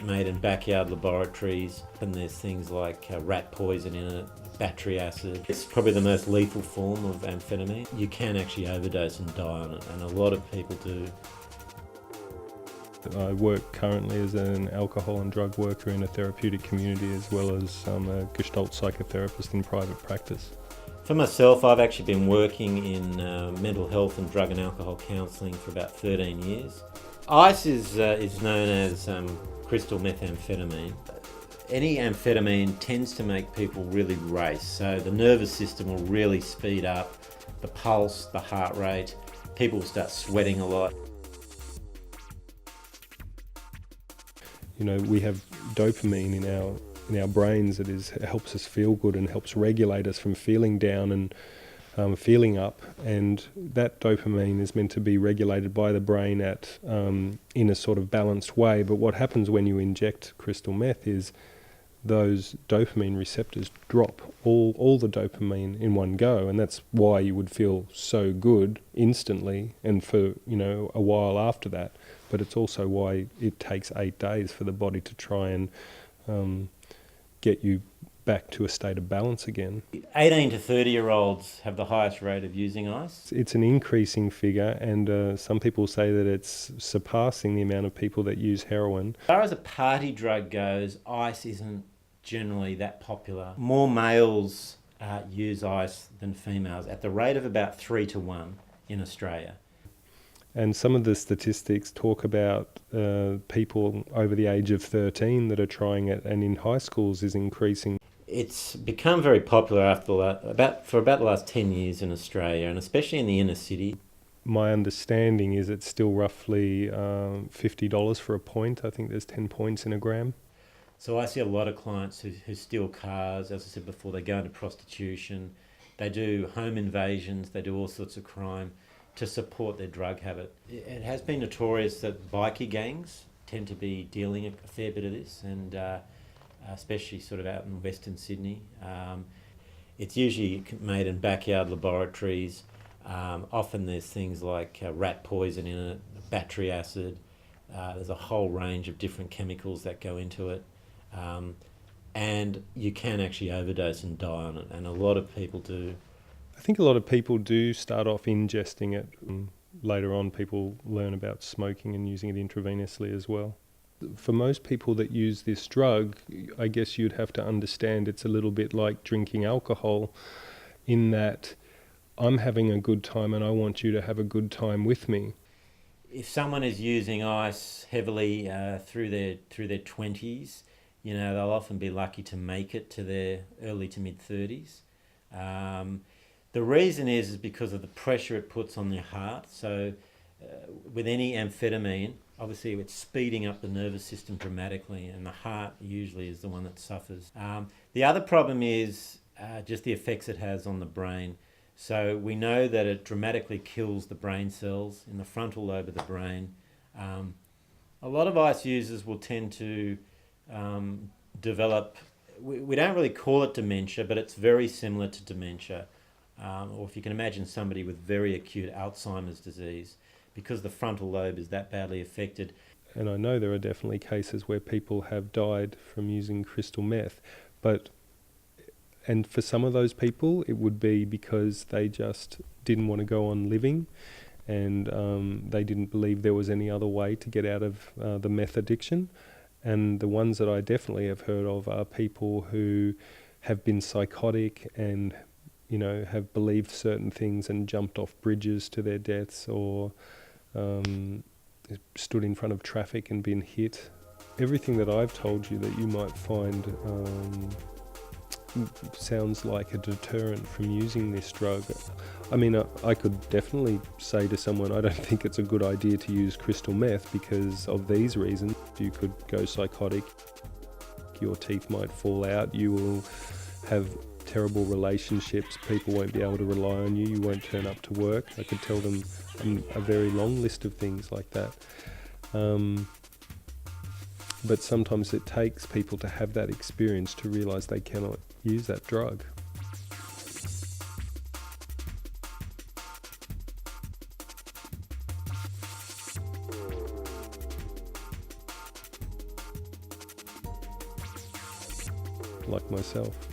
made in backyard laboratories, and there's things like rat poison in it, battery acid. It's probably the most lethal form of amphetamine. You can actually overdose and die on it, and a lot of people do. I work currently as an alcohol and drug worker in a therapeutic community, as well as I'm a Gestalt psychotherapist in private practice. For myself, I've actually been working in mental health and drug and alcohol counselling for about 13 years. Ice is known as crystal methamphetamine. Any amphetamine tends to make people really race, so the nervous system will really speed up, the pulse, the heart rate, people will start sweating a lot. You know, we have dopamine in our brains that helps us feel good and helps regulate us from feeling down and feeling up, and that dopamine is meant to be regulated by the brain in a sort of balanced way. But what happens when you inject crystal meth is those dopamine receptors drop all the dopamine in one go, and that's why you would feel so good instantly and for a while after that. But it's also why it takes 8 days for the body to try and get you back to a state of balance again. 18 to 30-year-olds have the highest rate of using ice. It's an increasing figure, and some people say that it's surpassing the amount of people that use heroin. As far as a party drug goes, ice isn't generally that popular. More males use ice than females, at the rate of about 3 to 1 in Australia. And some of the statistics talk about people over the age of 13 that are trying it, and in high schools is increasing. It's become very popular for about the last 10 years in Australia, and especially in the inner city. My understanding is it's still roughly $50 for a point. I think there's 10 points in a gram. So I see a lot of clients who steal cars. As I said before, they go into prostitution, they do home invasions, they do all sorts of crime to support their drug habit. It has been notorious that bikie gangs tend to be dealing a fair bit of this, and especially sort of out in Western Sydney. It's usually made in backyard laboratories. Often there's things like rat poison in it, battery acid. There's a whole range of different chemicals that go into it. And you can actually overdose and die on it, and a lot of people do. I think a lot of people do start off ingesting it. Later on, people learn about smoking and using it intravenously as well. For most people that use this drug, I guess you'd have to understand it's a little bit like drinking alcohol, in that I'm having a good time and I want you to have a good time with me. If someone is using ice heavily through their 20s, they'll often be lucky to make it to their early to mid 30s. The reason is because of the pressure it puts on their heart. So with any amphetamine, obviously it's speeding up the nervous system dramatically, and the heart usually is the one that suffers. The other problem is just the effects it has on the brain. So we know that it dramatically kills the brain cells in the frontal lobe of the brain. A lot of ice users will tend to develop, we don't really call it dementia, but it's very similar to dementia. Or if you can imagine somebody with very acute Alzheimer's disease, because the frontal lobe is that badly affected. And I know there are definitely cases where people have died from using crystal meth, and for some of those people it would be because they just didn't want to go on living, and they didn't believe there was any other way to get out of the meth addiction. And the ones that I definitely have heard of are people who have been psychotic and have believed certain things and jumped off bridges to their deaths, or stood in front of traffic and been hit. Everything that I've told you that you might find sounds like a deterrent from using this drug. I mean, I could definitely say to someone, I don't think it's a good idea to use crystal meth because of these reasons. You could go psychotic, your teeth might fall out, you will have terrible relationships, people won't be able to rely on you, you won't turn up to work. I could tell them a very long list of things like that. But sometimes it takes people to have that experience to realise they cannot use that drug. like myself.